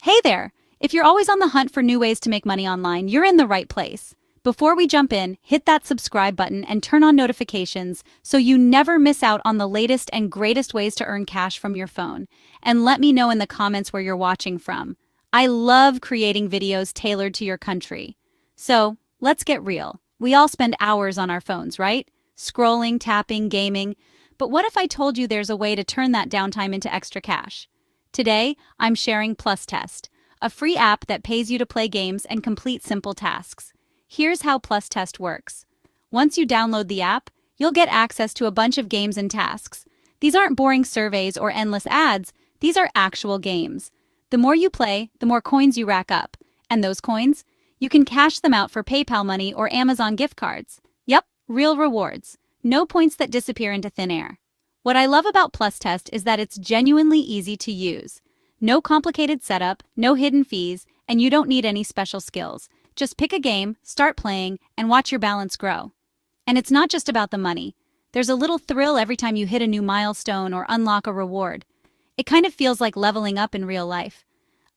Hey there! If you're always on the hunt for new ways to make money online, you're in the right place. Before we jump in, hit that subscribe button and turn on notifications so you never miss out on the latest and greatest ways to earn cash from your phone. And let me know in the comments where you're watching from. I love creating videos tailored to your country. So, let's get real. We all spend hours on our phones, right? Scrolling, tapping, gaming. But what if I told you there's a way to turn that downtime into extra cash? Today, I'm sharing Plus Test, a free app that pays you to play games and complete simple tasks. Here's how Plus Test works. Once you download the app, you'll get access to a bunch of games and tasks. These aren't boring surveys or endless ads, these are actual games. The more you play, the more coins you rack up. And those coins? You can cash them out for PayPal money or Amazon gift cards. Yep, real rewards. No points that disappear into thin air. What I love about Plus Test is that it's genuinely easy to use. No complicated setup, no hidden fees, and you don't need any special skills. Just pick a game, start playing, and watch your balance grow. And it's not just about the money. There's a little thrill every time you hit a new milestone or unlock a reward. It kind of feels like leveling up in real life.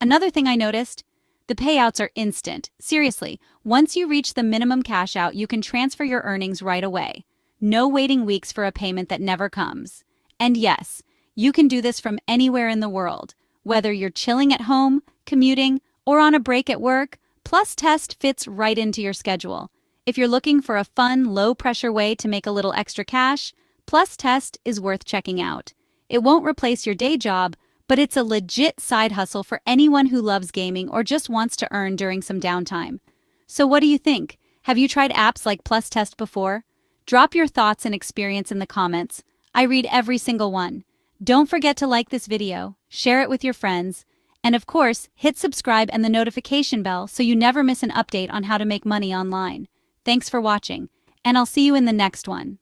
Another thing I noticed, the payouts are instant. Seriously, once you reach the minimum cash out, you can transfer your earnings right away. No waiting weeks for a payment that never comes. And yes, you can do this from anywhere in the world. Whether you're chilling at home, commuting, or on a break at work, Plus Test fits right into your schedule. If you're looking for a fun, low-pressure way to make a little extra cash, Plus Test is worth checking out. It won't replace your day job, but it's a legit side hustle for anyone who loves gaming or just wants to earn during some downtime. So what do you think? Have you tried apps like Plus Test before? Drop your thoughts and experience in the comments. I read every single one. Don't forget to like this video, share it with your friends, and of course, hit subscribe and the notification bell so you never miss an update on how to make money online. Thanks for watching, and I'll see you in the next one.